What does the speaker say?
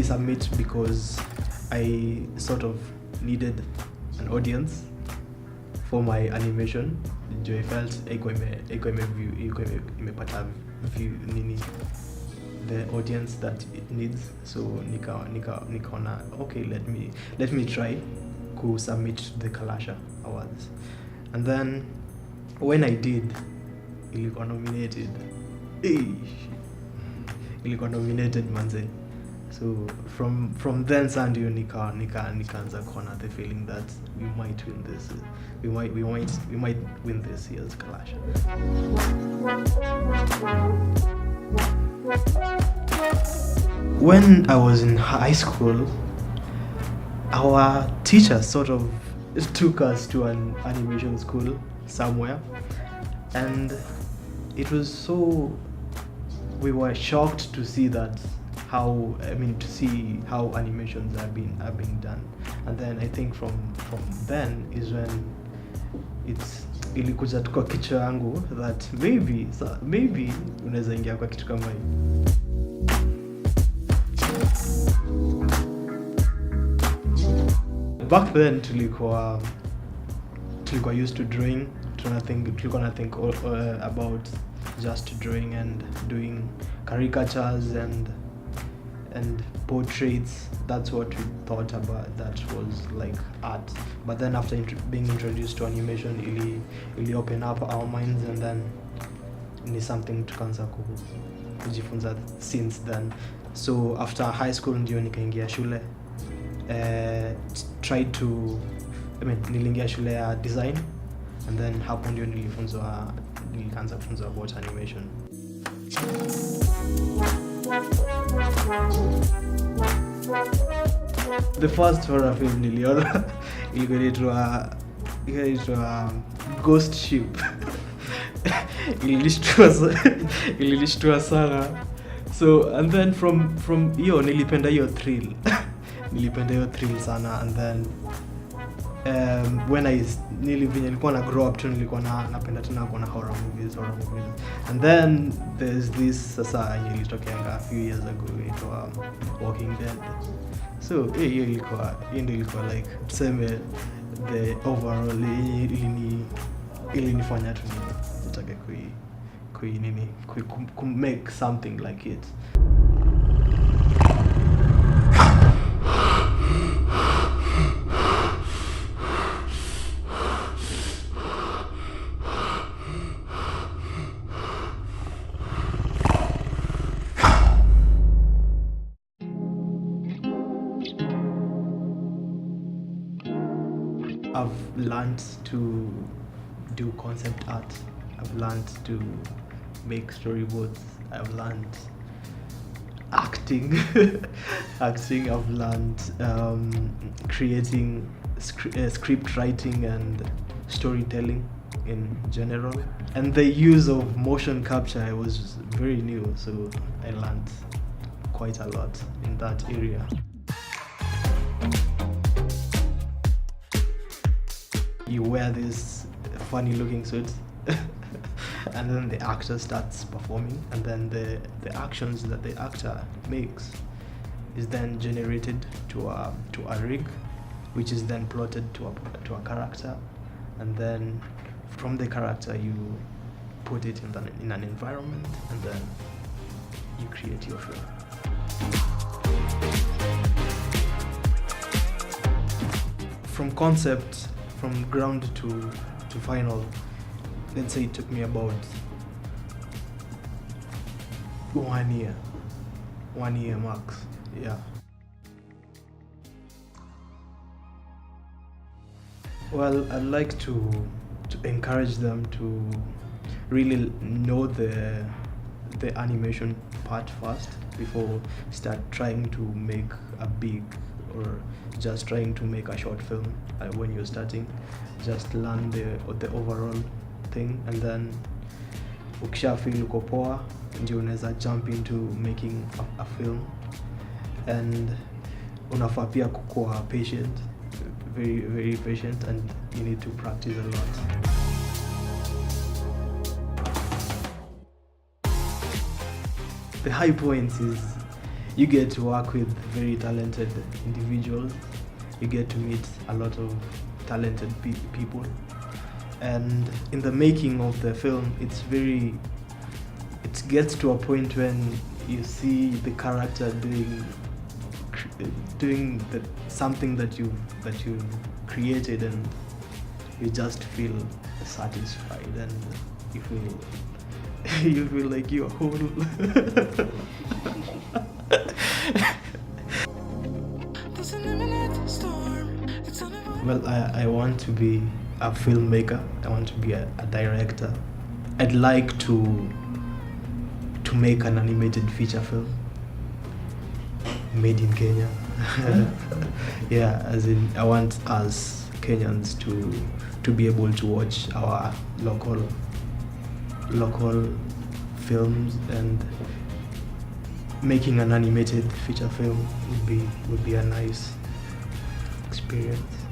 nilisubmit because I sort of needed an audience for my animation. I felt imepata view nini the audience that it needs, so nikaona okay, let me try to submit the Kalasha awards. And then when I did, ilikuwa nominated. Ilikuwa nominated manze. So from then sa ndio nikaanza kuona the feeling that we might win this. We might win this year's Kalasha. When I was in high school, our teacher sort of took us to an animation school somewhere, and it was so, we were shocked to see that how animations are being done. And then I think from then is when ilikuja tu kwa kichwa yangu that maybe unaweza ingia kwa kitu kama hii. Back then tulikuwa used to drawing. Tulikuwa na think about just drawing and doing caricatures and portraits. That's what we thought about, that was like art. But then after being introduced to animation, ili open up our minds, and then ni something tukaanza kujifunza since then. So after high school ndio nikaingia shule, niliingia shule ya design, and then hapo ndio nilianza kufunzwa about animation. The first horror film niliona ilikuwa Ghost Ship. Ililishtua sana. So and then from hiyo nilipenda hiyo thrill. Sana. And then when nilikuwa na grow up tu, nilikuwa napenda tena kuona horror movies. And then there's this sasa ilitokea a few years ago, it was Walking Dead. So hiyo ilikuwa like tuseme the overall ilinifanya tu nitake make something like it. I've learned to do concept art. I've learned to make storyboards. I've learned acting. I've learned creating script writing and storytelling in general. And the use of motion capture was very new, so I learned quite a lot in that area. You wear this funny looking suit and then the actor starts performing, and then the actions that the actor makes is then generated to a rig, which is then plotted to a character, and then from the character you put it in an environment, and then you create your film. From concept, from ground to final, let's say it took me about 1 year max. Yeah. Well, I'd like to encourage them to really know the animation part first before start trying to make a big or just trying to make a short film. When you're starting, just learn the overall thing, and then ukisha feel uko poa ndio unaweza jump into making a film. And unafaa pia kuwa patient, very very patient, and you need to practice a lot. The high points you get to work with very talented individuals. You get to meet a lot of talented people, and in the making of the film, it gets to a point when you see the character doing something that you created, and you just feel satisfied, and you feel you feel like you're whole. Well, I want to be a filmmaker. I want to be a director. I'd like to make an animated feature film made in Kenya. Yeah, as in I want us Kenyans to be able to watch our local films, and making an animated feature film would be a nice experience.